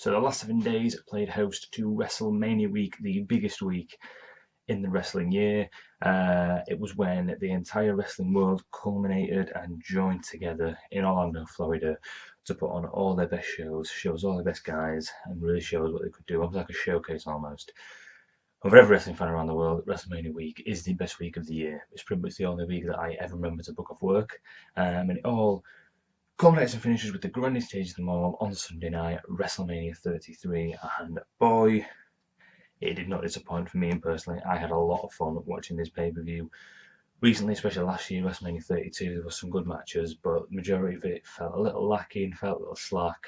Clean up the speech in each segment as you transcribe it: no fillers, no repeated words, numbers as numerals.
So the last 7 days played host to WrestleMania week, the biggest week in the wrestling year. It was when the entire wrestling world culminated and joined together in Orlando, Florida, to put on all their best shows all their best guys, and really shows what they could do. Almost like a showcase almost. And for every wrestling fan around the world, WrestleMania week is the best week of the year. It's pretty much the only week that I ever remember to book off work. And it all culminates and finishes with the grandest stage of them all on Sunday night, WrestleMania 33. And boy, it did not disappoint for me personally. I had a lot of fun watching this pay-per-view. Recently, especially last year, WrestleMania 32, there were some good matches, but the majority of it felt a little lacking, felt a little slack,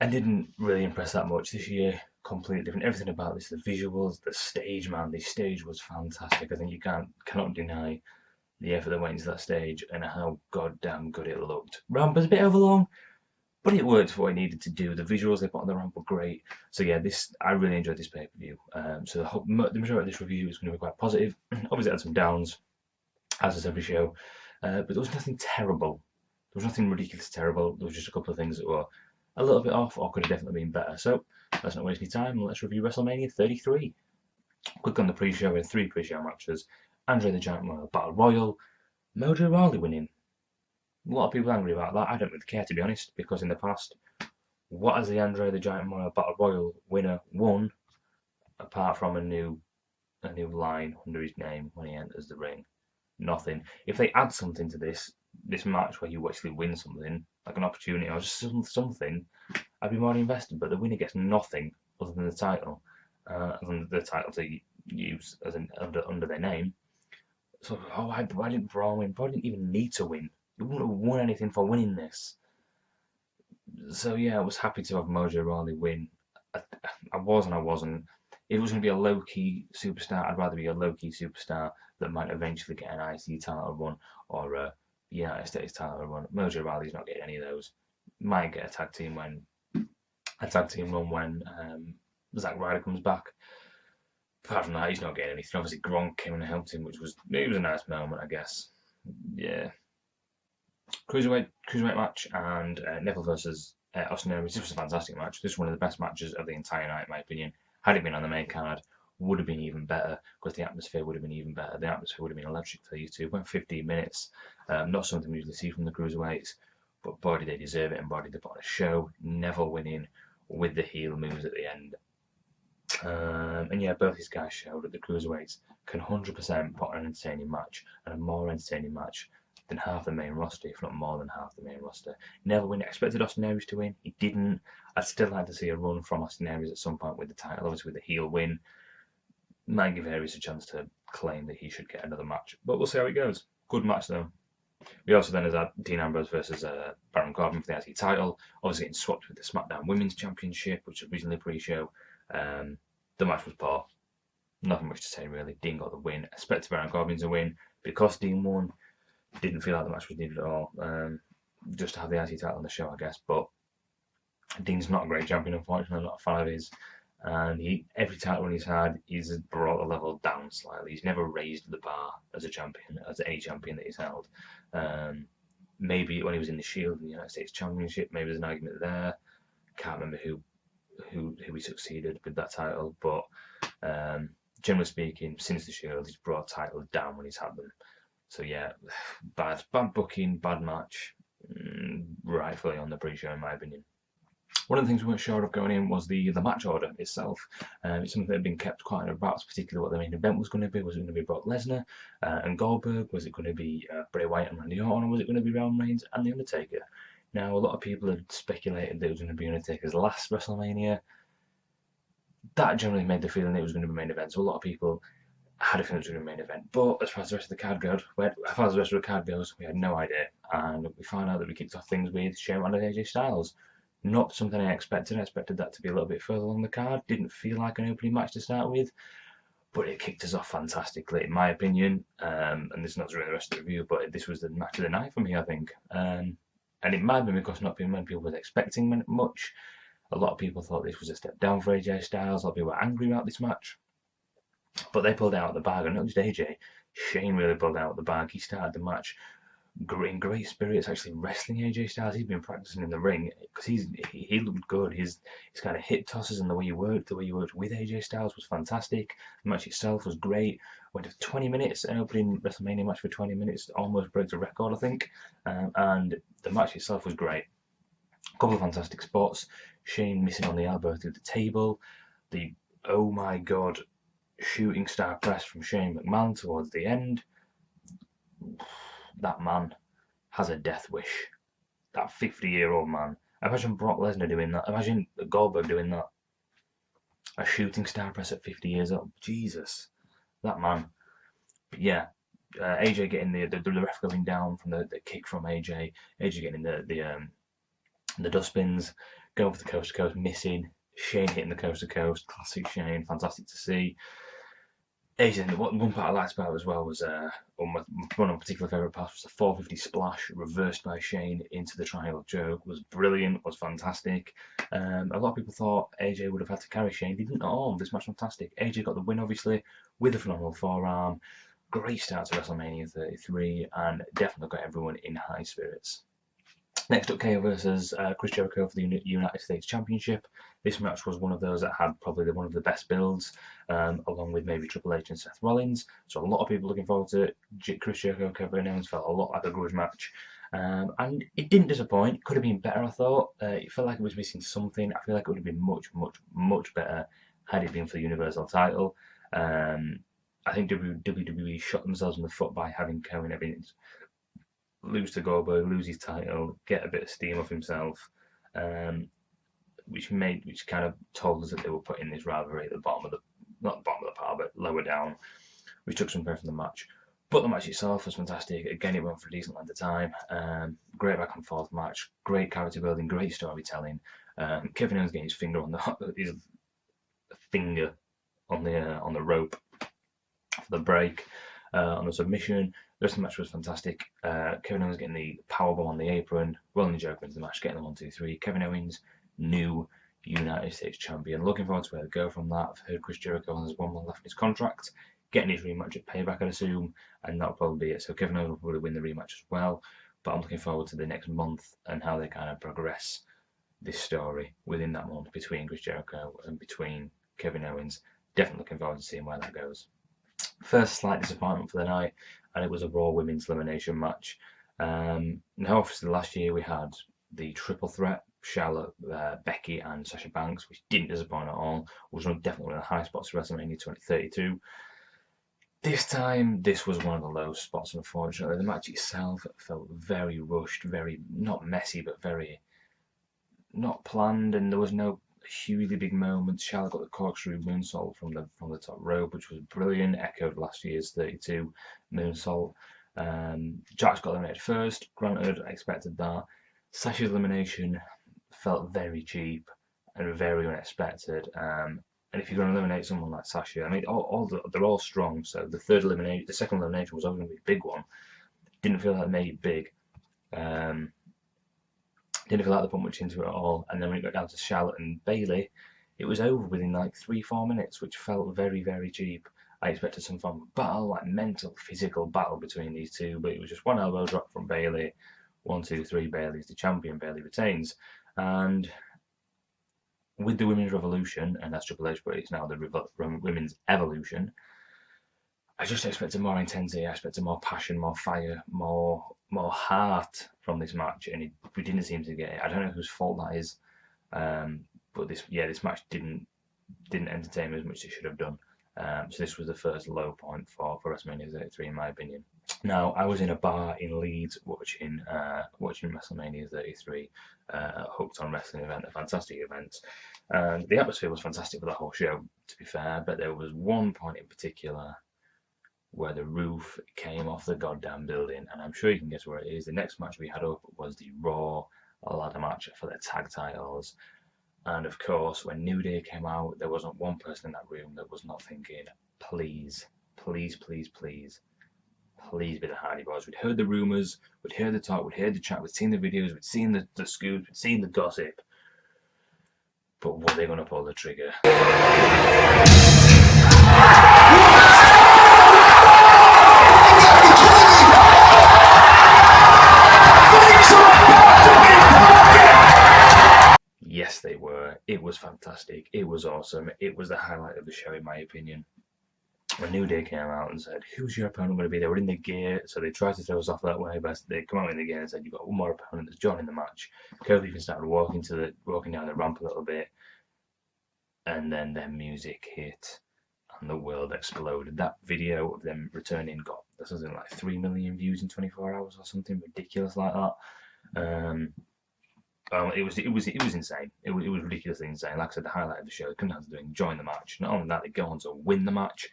and didn't really impress that much. This year, completely different. Everything about this, the visuals, the stage, man, the stage was fantastic. I think you cannot deny the effort that went into that stage and how goddamn good it looked. Ramp was a bit overlong, but it worked for what it needed to do. The visuals they put on the ramp were great. So yeah, I really enjoyed this pay-per-view. So the majority of this review is going to be quite positive. Obviously, it had some downs, as is every show, but there was nothing terrible. There was nothing ridiculously terrible. There was just a couple of things that were a little bit off or could have definitely been better. So let's not waste any time. Let's review WrestleMania 33. Quick on the pre-show, we had 3 pre-show matches. Andre the Giant Royal Battle Royal, Mojo Rawley winning. A lot of people angry about that. I don't really care, to be honest, because in the past, what has the Andre the Giant Royal Battle Royal winner won apart from a new line under his name when he enters the ring? Nothing. If they add something to this match where you actually win something, like an opportunity or just something, I'd be more invested. But the winner gets nothing other than the title, to use as under their name. So, why didn't Braun win? Braun didn't even need to win. He wouldn't have won anything for winning this. So yeah, I was happy to have Mojo Rawley win. I was and I wasn't. If it was going to be a low-key superstar, I'd rather be a low-key superstar that might eventually get an IC title run or a United States title run. Mojo Rawley's not getting any of those. Might get a tag team run when Zack Ryder comes back. Apart from that, he's not getting anything. Obviously, Gronk came and helped him, it was a nice moment, I guess. Yeah. Cruiserweight match and Neville versus Austin Aries. This was a fantastic match. This was one of the best matches of the entire night, in my opinion. Had it been on the main card, would have been even better because the atmosphere would have been even better. The atmosphere would have been electric for these two. It went 15 minutes. Not something we usually see from the Cruiserweights, but boy, did they deserve it and boy, did they put on a show. Neville winning with the heel moves at the end. And yeah, both these guys showed that the Cruiserweights can 100% put on an entertaining match, and a more entertaining match than half the main roster, if not more than half the main roster. Neville win. I expected Austin Aries to win. He didn't. I'd still like to see a run from Austin Aries at some point with the title, obviously with the heel win. Might give Aries a chance to claim that he should get another match, but we'll see how it goes. Good match though. We also then had Dean Ambrose versus Baron Corbin for the IC title, obviously getting swapped with the SmackDown Women's Championship, which was recently pre-show. The match was poor. Nothing much to say really. Dean got the win. I expected Baron Corbin to win because Dean won. Didn't feel like the match was needed at all. Just to have the IC title on the show, I guess. But Dean's not a great champion, unfortunately. I'm not a fan of his. And every title run he's had, he's brought the level down slightly. He's never raised the bar as a champion, as any champion that he's held. Maybe when he was in the Shield in the United States Championship, maybe there's an argument there. Can't remember who he succeeded with that title, but generally speaking, since the Shield, he's brought titles down when he's had them. So yeah, bad booking, bad match, rightfully on the pre-show in my opinion. One of the things we weren't sure of going in was the match order itself. It's something that had been kept quite about, particularly what the main event was going to be. Was it going to be Brock Lesnar and Goldberg? Was it going to be Bray Wyatt and Randy Orton? Or was it going to be Roman Reigns and The Undertaker? Now, a lot of people had speculated that it was going to be Undertaker's last WrestleMania. That generally made the feeling that it was going to be main event. So a lot of people had a feeling it was going to be main event. But as far as the rest of the card goes, we had no idea. And we found out that we kicked off things with Shane and AJ Styles. Not something I expected. I expected that to be a little bit further along the card. Didn't feel like an opening match to start with. But it kicked us off fantastically, in my opinion. And this is not really the rest of the review, but this was the match of the night for me, I think. And it might have been because not many people were expecting much. A lot of people thought this was a step down for AJ Styles. A lot of people were angry about this match. But they pulled out the bag, and not just AJ. Shane really pulled out the bag. He started the match in great spirits, actually wrestling AJ Styles. He's been practicing in the ring because he looked good. His kind of hip tosses and the way he worked with AJ Styles was fantastic. The match itself was great. Went to 20 minutes, an opening WrestleMania match for 20 minutes, almost breaks a record, I think. And the match itself was great. A couple of fantastic spots. Shane missing on the elbow through the table. The oh my god shooting star press from Shane McMahon towards the end. That man has a death wish. That 50-year-old man. Imagine Brock Lesnar doing that. Imagine Goldberg doing that. A shooting star press at 50 years old. Jesus. That man. But yeah, AJ getting the ref going down from the kick from AJ. AJ getting the dustbins. Going for the coast to coast, missing. Shane hitting the coast to coast. Classic Shane. Fantastic to see. AJ, one part I liked about it as well was one of my particular favourite parts was the 450 splash reversed by Shane into the triangle choke. Was brilliant, was fantastic. A lot of people thought AJ would have had to carry Shane. He didn't at all. This match was fantastic. AJ got the win, obviously, with a phenomenal forearm. Great start to WrestleMania 33, and definitely got everyone in high spirits. Next up, KO versus Chris Jericho for the United States Championship. This match was one of those that had probably one of the best builds, along with maybe Triple H and Seth Rollins. So a lot of people looking forward to it. Chris Jericho, Kevin Owens felt a lot like a grudge match. And it didn't disappoint. Could have been better, I thought. It felt like it was missing something. I feel like it would have been much, much, much better had it been for the Universal title. I think WWE shot themselves in the foot by having Kevin Owens lose to Goldberg, lose his title, get a bit of steam off himself, which kind of told us that they were putting this rivalry at the bottom of the, not the bottom of the pile, but lower down, which took some breath from the match. But the match itself was fantastic. Again, it went for a decent length of time. Great back and forth match, great character building, great storytelling. Kevin Owens getting his finger on the rope for the break, on the submission. The rest of the match was fantastic. Kevin Owens getting the powerbomb on the apron, rolling Jericho into the match, getting the 1-2-3. Kevin Owens, new United States champion. Looking forward to where they go from that. I've heard Chris Jericho has one more left in his contract, getting his rematch at Payback, I'd assume, and that'll probably be it. So Kevin Owens will probably win the rematch as well. But I'm looking forward to the next month and how they kind of progress this story within that month between Chris Jericho and between Kevin Owens. Definitely looking forward to seeing where that goes. First slight disappointment for the night, and it was a Raw Women's Elimination match. Now, obviously, last year we had the triple threat, Charlotte, Becky, and Sasha Banks, which didn't disappoint at all. Was definitely one of the high spots for WrestleMania 2032. This time, this was one of the low spots, unfortunately. The match itself felt very rushed, very, not messy, but very not planned, and there was no hugely big moments. Charlotte got the corkscrew moonsault from the top rope, which was brilliant, echoed last year's 32 moonsault. Jax got eliminated first, granted, I expected that. Sasha's elimination felt very cheap and very unexpected. And if you're going to eliminate someone like Sasha, I mean, they're all strong, so the second elimination was always going to be a big one. Didn't feel like it made it big. Didn't feel like they put much into it at all. And then when it got down to Charlotte and Bayley, it was over within like 3-4 minutes, which felt very, very cheap. I expected some form of battle, like mental, physical battle between these two, but it was just one elbow drop from Bayley. 1-2-3, Bayley's the champion, Bayley retains. And with the Women's Revolution, and that's Triple H, but it's now the Women's Evolution, I just expected more intensity, I expected more passion, more fire, more heart from this match, and we didn't seem to get it. I don't know whose fault that is, but this match didn't entertain me as much as it should have done. So this was the first low point for WrestleMania 33, in my opinion. Now, I was in a bar in Leeds watching WrestleMania 33, Hooked on Wrestling event, a fantastic event. The atmosphere was fantastic for the whole show, to be fair, but there was one point in particular where the roof came off the goddamn building, and I'm sure you can guess where it is. The next match we had up was the Raw ladder match for the tag titles. And of course, when New Day came out, there wasn't one person in that room that was not thinking, please, please, please, please, please be the Hardy Boys. We'd heard the rumours, we'd heard the talk, we'd heard the chat, we'd seen the videos, we'd seen the scoops, we'd seen the gossip. But were they going to pull the trigger? It was fantastic. It was awesome. It was the highlight of the show, in my opinion. When New Day came out and said, "Who's your opponent going to be?" They were in the gear, so they tried to throw us off that way, but they come out in the gear and said, "You've got one more opponent that's joining the match." Cody even started walking down the ramp a little bit, and then their music hit, and the world exploded. That video of them returning got something like 3 million views in 24 hours or something ridiculous like that. It was insane. It was ridiculously insane. Like I said, the highlight of the show, they come down to doing join the match. Not only that, they go on to win the match,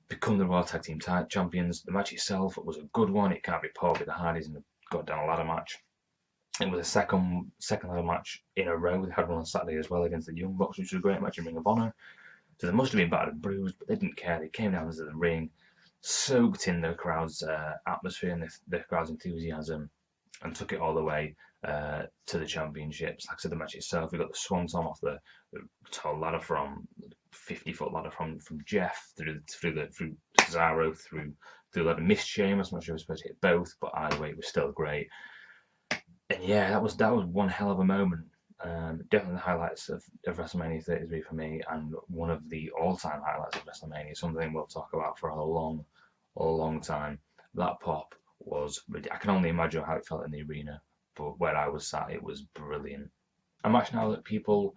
become the Raw Tag Team Champions. The match itself was a good one. It can't be poor with the Hardys in the goddamn ladder match. It was a second ladder match in a row. They had one on Saturday as well against the Young Bucks, which was a great match in Ring of Honor. So they must have been battered and bruised, but they didn't care. They came down into the ring, soaked in the crowd's atmosphere and the crowd's enthusiasm, and took it all the way to the championships. Like I said, the match itself, we got the swanton off the tall ladder from 50-foot ladder from Jeff through Cesaro through the ladder, missed Sheamus. I'm not sure it was supposed to hit both, but either way, it was still great. And yeah, that was one hell of a moment. Definitely the highlights of WrestleMania 33 for me, and one of the all-time highlights of WrestleMania. Something we'll talk about for a long time. That pop was, I can only imagine how it felt in the arena, but where I was sat, it was brilliant. A match now that people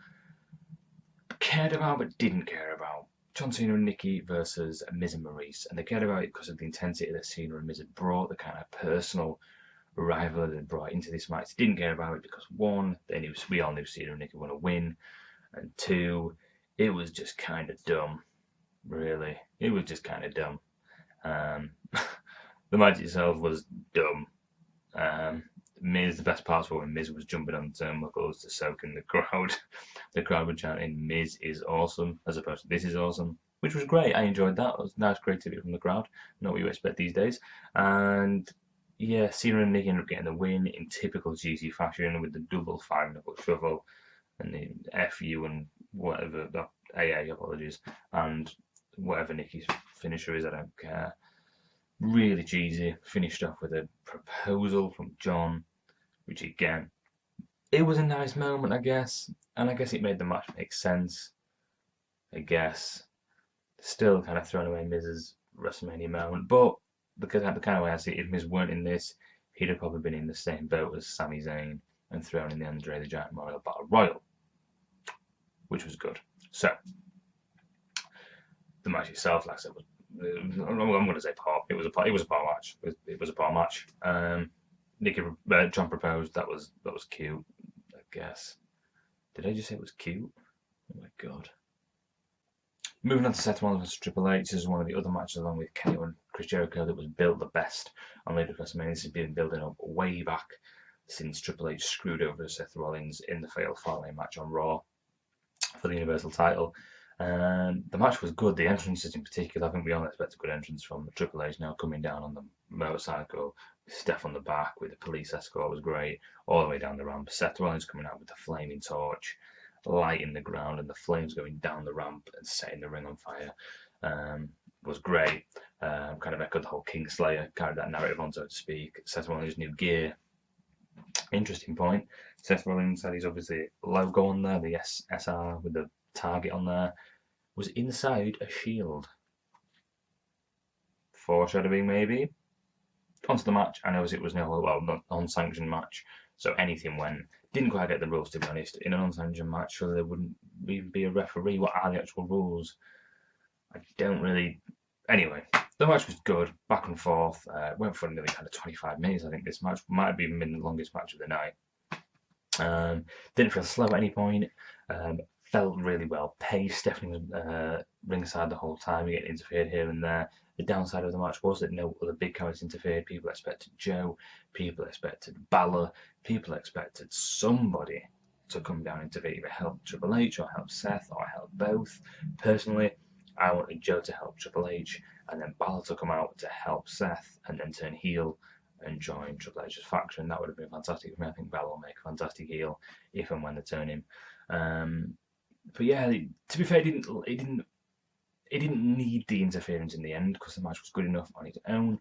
cared about but didn't care about. John Cena and Nikki versus Miz and Maurice, and they cared about it because of the intensity that Cena and Miz had brought, the kind of personal rivalry they brought into this match. They didn't care about it because one, we all knew Cena and Nikki were going to win, and two, it was just kind of dumb. Really, it was just kind of dumb. The match itself was dumb. Miz, the best parts were when Miz was jumping on the turnbuckles to soak in the crowd. The crowd were chanting, "Miz is awesome," as opposed to "This is awesome," which was great. I enjoyed that. It was nice creativity from the crowd. Not what you expect these days. And yeah, Cena and Nikki ended up getting the win in typical GC fashion with the double 5-knuckle shuffle and the FU and whatever, AA, apologies, and whatever Nikki's finisher is, I don't care. Really cheesy. Finished off with a proposal from John, which again, it was a nice moment, I guess, and I guess it made the match make sense. I guess. Still kind of throwing away Miz's WrestleMania moment, but because the kind of way I see it, if Miz weren't in this, he'd have probably been in the same boat as Sami Zayn and thrown in the Andre the Giant Memorial Battle Royal, which was good. So, the match itself, like I said, was, I'm going to say pop. It was a pop match. It was a pop match. John proposed. That was cute, I guess. Did I just say it was cute? Oh my god. Moving on to Seth Rollins vs Triple H, this is one of the other matches along with KO and Chris Jericho that was built the best on later WrestleMania. This has been building up way back since Triple H screwed over Seth Rollins in the fatal 4-way match on Raw for the Universal title. The match was good. The entrances in particular, I think we all expect a good entrance from Triple H now coming down on the motorcycle, with Steph on the back with the police escort was great, all the way down the ramp. Seth Rollins coming out with the flaming torch, lighting the ground and the flames going down the ramp and setting the ring on fire. Was great. Kind of echoed the whole Kingslayer, carried that narrative on, so to speak. Seth Rollins' new gear. Interesting point. Seth Rollins had his obviously logo on there, the SR with the target on there, was inside a shield. Foreshadowing, maybe. Onto the match, I know it was not unsanctioned match, so anything went. Didn't quite get the rules, to be honest. In an unsanctioned match, so there wouldn't even be a referee. What are the actual rules? I don't really. Anyway, the match was good, back and forth. Went for nearly kind of 25 minutes. I think this match might have even been the longest match of the night. Didn't feel slow at any point. Felt really well paced. Stephanie was ringside the whole time, getting interfered here and there. The downside of the match was that no other big characters interfered. People expected Joe, people expected Balor, people expected somebody to come down and interfere, either help Triple H or help Seth or help both. Personally, I wanted Joe to help Triple H and then Balor to come out to help Seth and then turn heel and join Triple H's faction. That would have been fantastic for me. I think Balor will make a fantastic heel if and when they turn him. But yeah, to be fair, it didn't need the interference in the end because the match was good enough on its own.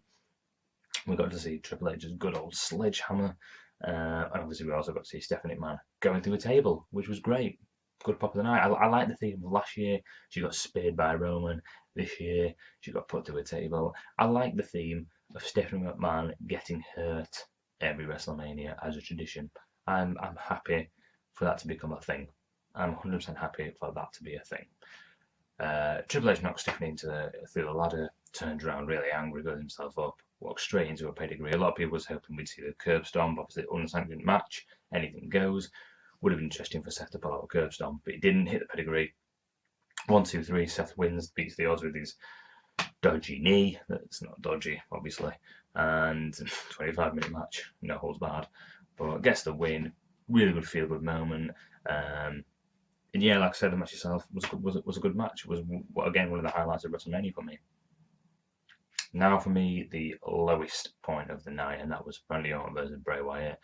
We got to see Triple H's good old sledgehammer, and obviously we also got to see Stephanie McMahon going through a table, which was great. good pop of the night. I like the theme. Last year she got speared by Roman. This year she got put to a table. I like the theme of Stephanie McMahon getting hurt every WrestleMania as a tradition. I'm happy for that to become a thing. I'm 100% happy for that to be a thing. Triple H knocked Stephanie through the ladder, turned around really angry, got himself up, walked straight into a pedigree. A lot of people was hoping we'd see the curb stomp, obviously unsanctioned match, anything goes. Would have been interesting for Seth to pull out a curb stomp, but he didn't hit the pedigree. 1, 2, 3, Seth wins, beats the odds with his dodgy knee. That's not dodgy, obviously. And 25-minute match, no holds barred. But gets the win. Really good feel-good moment. And yeah, like I said, the match itself was a good match. It was, again, one of the highlights of WrestleMania for me. Now for me, the lowest point of the night, and that was Randy Orton versus Bray Wyatt.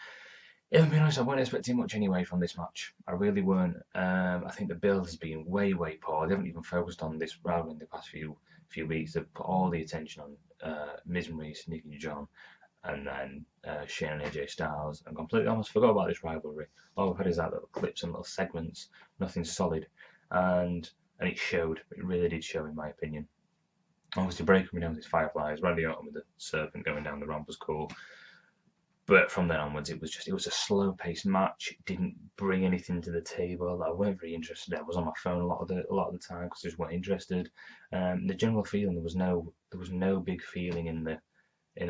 If I'm being honest, I wasn't expecting much anyway from this match. I really weren't. I think the build has been way poor. They haven't even focused on this rivalry in the past few weeks. They've put all the attention on Miz and Reese, Nick and John, and then Shane and AJ Styles, and completely almost forgot about this rivalry. All we've had is that little clips and little segments, nothing solid, and it showed. It really did show, in my opinion. Obviously, Bray coming down with his Fireflies, Randy Orton with the serpent going down the ramp was cool. But from then onwards, it was a slow-paced match. It didn't bring anything to the table. I weren't very interested. I was on my phone a lot of the time because I just weren't interested. The general feeling there was no big feeling in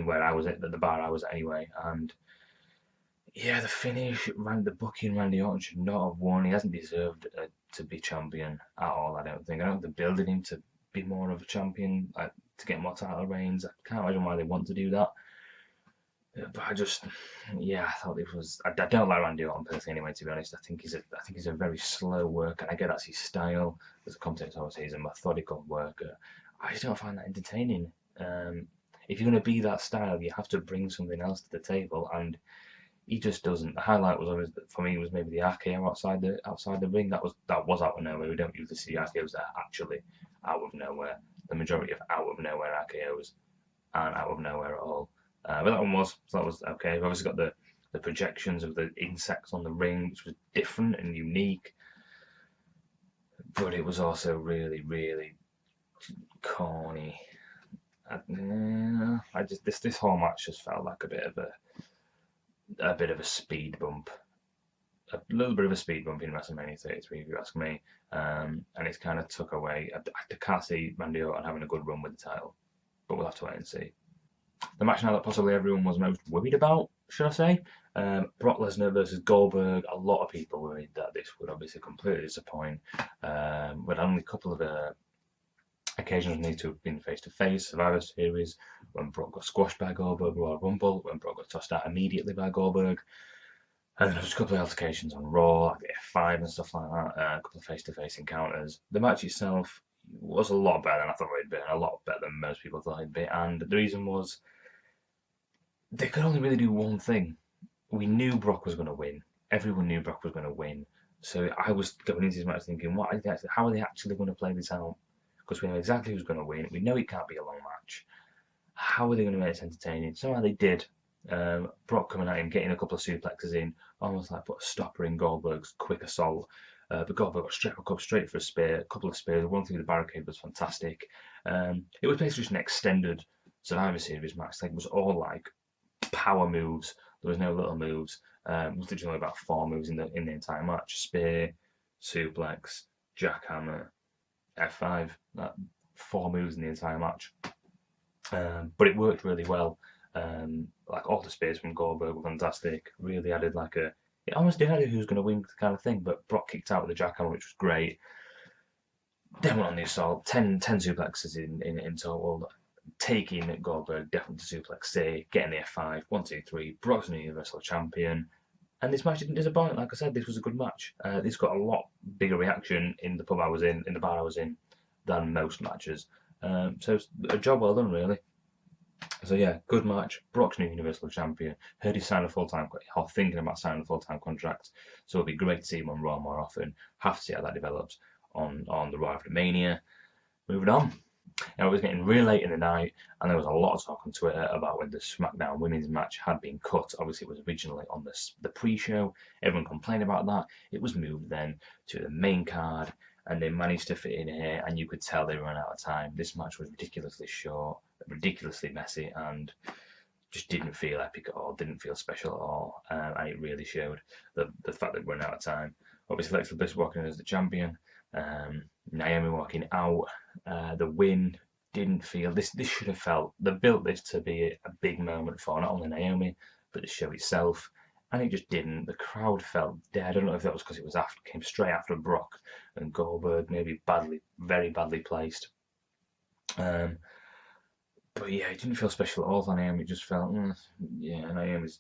where I was at the bar I was at anyway. And yeah, the finish, the booking, Randy Orton should not have won. He hasn't deserved to be champion at all. I don't think. I don't think they're building him to be more of a champion, to get more title reigns. I can't imagine why they want to do that. But I thought it was. I don't like Randy Orton personally, anyway. To be honest, I think he's a very slow worker, and I get that's his style. As a commentator, obviously, he's a methodical worker. I just don't find that entertaining. If you're going to be that style, you have to bring something else to the table, and he just doesn't. The highlight was always, for me, was maybe the RKO outside the ring. That was out of nowhere. We don't usually see RKOs that are actually out of nowhere. The majority of out of nowhere RKOs aren't out of nowhere at all. But that one was, so that was okay. We've obviously got the projections of the insects on the ring, which was different and unique. But it was also really corny. This whole match just felt like a bit of a speed bump. A little bit of a speed bump in WrestleMania 33, if you ask me. And it's kind of took away. I can't see Randy Orton having a good run with the title, but we'll have to wait and see. The match now that possibly everyone was most worried about, should I say? Brock Lesnar versus Goldberg. A lot of people worried that this would obviously completely disappoint. But only a couple of occasions need to have been face-to-face. Survivor Series, when Brock got squashed by Goldberg, Royal Rumble, when Brock got tossed out immediately by Goldberg. And then there was a couple of altercations on Raw, like the F5 and stuff like that. A couple of face-to-face encounters. The match itself was a lot better than I thought it'd be, a lot better than most people thought it'd be. And the reason was they could only really do one thing. We knew Brock was going to win. Everyone knew Brock was going to win. So I was going into this match thinking, how are they actually going to play this out? Because we know exactly who's going to win. We know it can't be a long match. How are they going to make this entertaining? Somehow they did. Brock coming at him, getting a couple of suplexes in, almost like put a stopper in Goldberg's quick assault. But Goldberg got straight for a spear, a couple of spears, one through the barricade was fantastic. It was basically just an extended Survivor Series match. It was all like power moves. There was no little moves. It was literally about 4 moves in the entire match: spear, suplex, jackhammer, F5. 4 moves in the entire match. But it worked really well. Like all the spears from Goldberg were fantastic. Really added it almost did who's going to win kind of thing. But Brock kicked out with the jackhammer, which was great. Then went on the assault. 10 suplexes in total. Taking Goldberg definitely to suplex C, getting the F5, 1, 2, 3. Brock's the Universal Champion. And this match didn't disappoint. Like I said, this was a good match. This got a lot bigger reaction in the pub I was in the bar I was in, than most matches. So a job well done, really. So yeah, good match. Brock's new Universal Champion. Heard he signed a full-time, or thinking about signing a full-time contract. So it'll be great to see him on Raw more often. Have to see how that develops on the Raw after Mania. Moving on. Now, it was getting really late in the night, and there was a lot of talk on Twitter about when the SmackDown women's match had been cut. Obviously, it was originally on the pre-show. Everyone complained about that. It was moved then to the main card, and they managed to fit in here, and you could tell they ran out of time. This match was ridiculously short, ridiculously messy, and just didn't feel epic at all, didn't feel special at all, and it really showed the fact that we ran out of time. Obviously, Alexa Bliss walking in as the champion, Naomi walking out, the win didn't feel, this should have felt, they built this to be a big moment for not only Naomi, but the show itself, and it just didn't. The crowd felt dead. I don't know if that was because it was came straight after Brock and Goldberg, maybe very badly placed. But yeah, it didn't feel special at all for Naomi. It just felt, yeah, Naomi's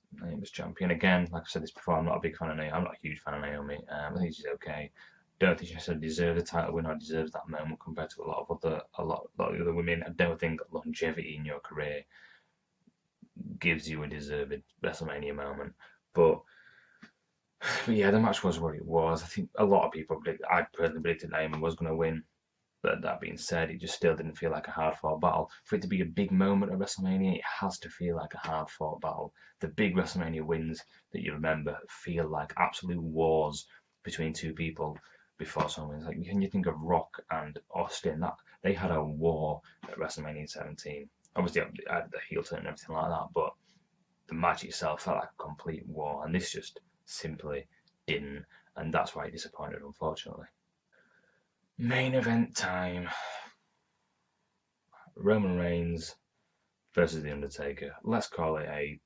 champion. Again, like I said this before, I'm not a big fan of Naomi. I'm not a huge fan of Naomi. I think she's okay. Don't think she necessarily deserves a title win or deserves that moment compared to a lot of other women. I don't think longevity in your career gives you a deserved WrestleMania moment. But yeah, the match was what it was. I think a lot of people I personally predicted Naomi was going to win. But that being said, it just still didn't feel like a hard-fought battle. For it to be a big moment at WrestleMania, it has to feel like a hard-fought battle. The big WrestleMania wins that you remember feel like absolute wars between two people before someone. Like, can you think of Rock and Austin? That they had a war at WrestleMania 17. Obviously, I had the heel turn and everything like that, but the match itself felt like a complete war, and this just simply didn't, and that's why it disappointed, unfortunately. Main event time. Roman Reigns versus The Undertaker. Let's call it a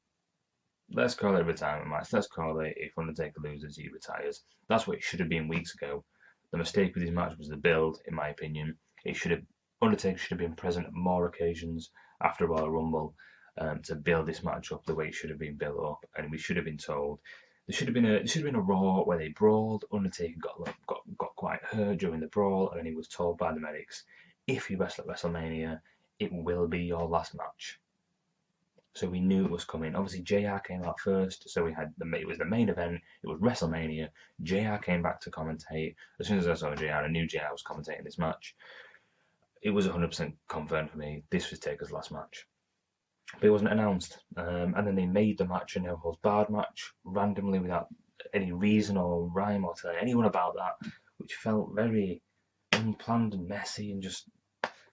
retirement match. Let's call it if Undertaker loses, he retires. That's what it should have been weeks ago. The mistake with this match was the build, in my opinion. Undertaker should have been present at more occasions after Royal Rumble to build this match up the way it should have been built up, and we should have been told. There should have been a Raw where they brawled. Undertaker got quite hurt during the brawl, and then he was told by the medics, if you wrestle at WrestleMania, it will be your last match. So we knew it was coming. Obviously, JR came out first, so it was the main event. It was WrestleMania. JR came back to commentate. As soon as I saw JR, I knew JR was commentating this match. It was 100% confirmed for me. This was Taker's last match. But it wasn't announced. And then they made the match a no holds barred match randomly without any reason or rhyme or telling anyone about that, which felt very unplanned and messy, and just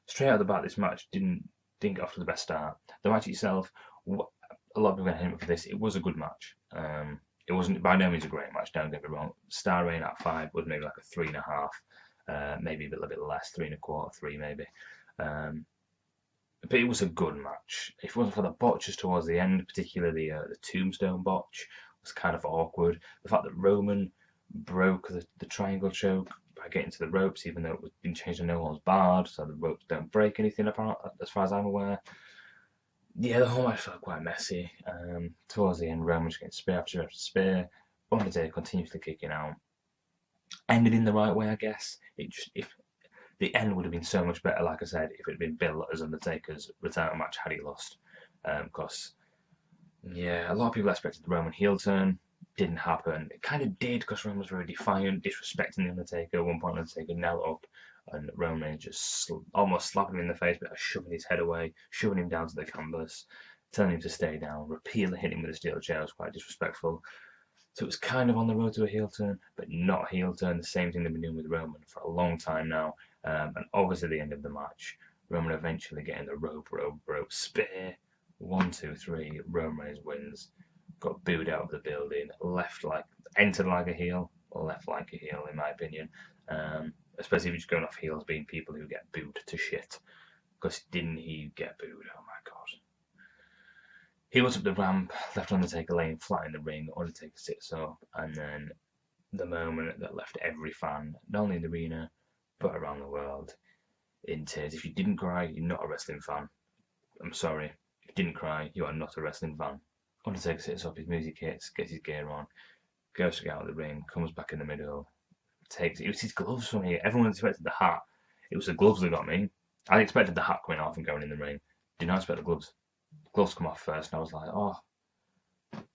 straight out the bat, this match didn't get off to the best start. The match itself, a lot of people are going to hate me for this. It was a good match. It wasn't by no means a great match. Don't get me wrong. Star rating at 5 was maybe like a 3.5, maybe a little bit less, 3.25, 3 maybe. But it was a good match. If it wasn't for the botches towards the end, particularly the tombstone botch, was kind of awkward. The fact that Roman broke the triangle choke by getting to the ropes, even though it was been changed to no holds barred, so the ropes don't break anything, as far as I'm aware. Yeah, the whole match felt quite messy. Towards the end, Roman just getting spear after spear. Undertaker continuously kicking out. Ended in the right way, I guess. The end would have been so much better, like I said, if it had been built as Undertaker's retirement match had he lost. Because, yeah, a lot of people expected the Roman heel turn. Didn't happen. It kind of did, because Roman was very defiant, disrespecting the Undertaker. At one point, Undertaker knelt up, and Roman just almost slapping him in the face, but shoving his head away, shoving him down to the canvas, telling him to stay down, repeatedly hitting him with a steel chair. It was quite disrespectful. So it was kind of on the road to a heel turn, but not a heel turn. The same thing they've been doing with Roman for a long time now. And obviously the end of the match, Roman eventually getting the rope spear. 1, 2, 3, Roman Reigns wins. Got booed out of the building, entered like a heel, left like a heel, in my opinion. Especially if you're just going off heels being people who get booed to shit. Because didn't he get booed? Oh my god. He was up the ramp, left Undertaker laying flat in the ring. Undertaker sits up, and then the moment that left every fan, not only in the arena, but around the world, in tears. If you didn't cry, you're not a wrestling fan. I'm sorry. If you didn't cry, you are not a wrestling fan. Undertaker sits up, his music hits, gets his gear on, goes to get out of the ring, comes back in the middle, it was his gloves for me. Everyone expected the hat. It was the gloves that got me. I expected the hat coming off and going in the ring. Did not expect the gloves. The gloves come off first, and I was like, oh,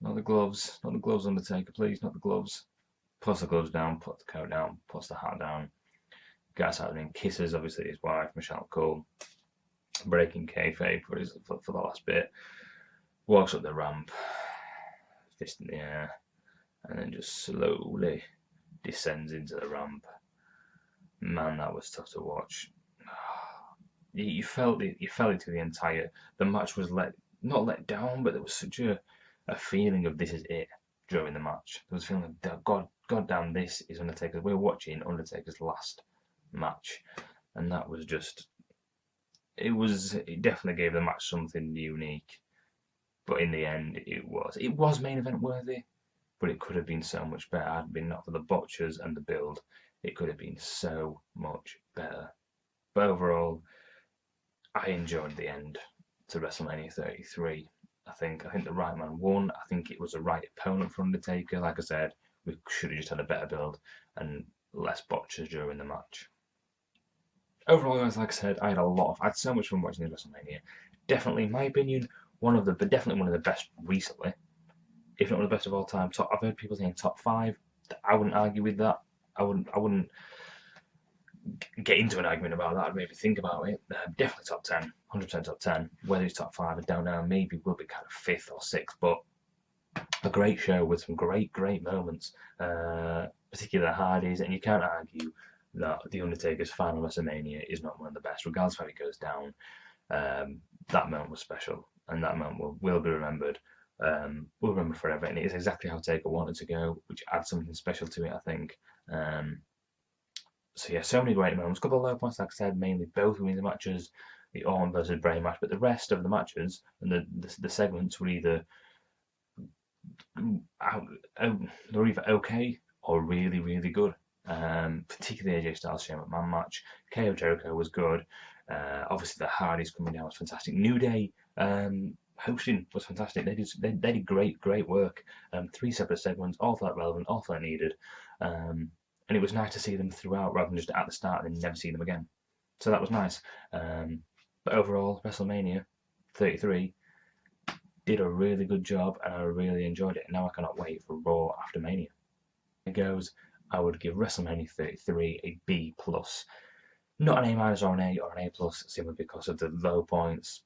not the gloves, Undertaker, please, not the gloves. Puts the gloves down, puts the coat down, puts the hat down, gets out of the ring, kisses, obviously, his wife, Michelle Cole. breaking kayfabe for the last bit, walks up the ramp, fist in the air, and then just slowly descends into the ramp. Man, that was tough to watch. You felt it through the entire. The match was not let down, but there was such a feeling of this is it during the match. There was a feeling of God damn, this is Undertaker. We're watching Undertaker's last match, and that was just. It definitely gave the match something unique, but in the end, it was main event worthy, but it could have been so much better. Had it been not for the botches and the build, it could have been so much better. But overall, I enjoyed the end to WrestleMania 33. I think the right man won. I think it was the right opponent for Undertaker. Like I said, we should have just had a better build and less botches during the match. Overall, guys, like I said, I had so much fun watching this WrestleMania. Definitely, in my opinion, definitely one of the best recently, if not one of the best of all time. I've heard people saying top 5. I wouldn't argue with that. I wouldn't get into an argument about that. I'd maybe think about it. Definitely top 10, 100% top 10. Whether it's top 5, I don't know. Maybe we'll be kind of 5th or 6th, but a great show with some great moments, particularly the Hardys, and you can't argue that The Undertaker's final WrestleMania is not one of the best, regardless of how it goes down. That moment was special, and that moment will be remembered. We'll remember forever, and it is exactly how Taker wanted to go, which adds something special to it, I think. So yeah, so many great moments. A couple of low points, like I said, mainly both women's matches, the Orton versus Bray match, but the rest of the matches and the segments were either okay or really good. Particularly AJ Styles Shane McMahon match. KO Jericho was good. Obviously the Hardys coming down was fantastic. New Day hosting was fantastic. They did great work. 3 separate segments, all felt relevant, all felt needed. And it was nice to see them throughout rather than just at the start and then never see them again. So that was nice. But overall, WrestleMania 33 did a really good job, and I really enjoyed it. And now I cannot wait for Raw after Mania. It goes. I would give WrestleMania 33 a B+. Not an A- or an A or an A+, simply because of the low points.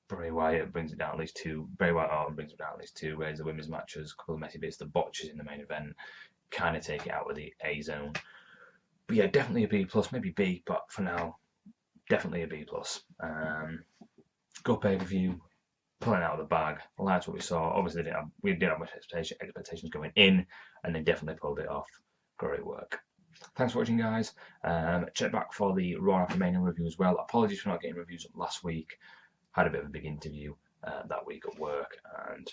Bray Wyatt brings it down at least 2. Bray Wyatt Orton brings it down at least 2. Whereas the women's matches, a couple of messy bits, the botches in the main event, kind of take it out of the A zone. But yeah, definitely a B+, maybe B, but for now, definitely a B+. Good pay-per-view, pulling out of the bag. I liked what we saw. Obviously, we didn't have much expectations going in, and they definitely pulled it off. Great work. Thanks for watching, guys. Check back for the Raw After Mania review as well. Apologies for not getting reviews up last week. Had a bit of a big interview that week at work and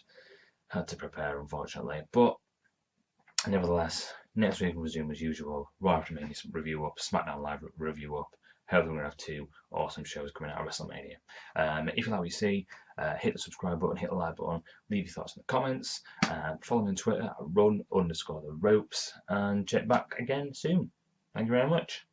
had to prepare, unfortunately. But nevertheless, next week we'll resume as usual. Raw After Mania review up, SmackDown Live review up. Hopefully we're going to have 2 awesome shows coming out of WrestleMania. If you like what you see, hit the subscribe button, hit the like button, leave your thoughts in the comments, follow me on Twitter at run_the_ropes, and check back again soon. Thank you very much.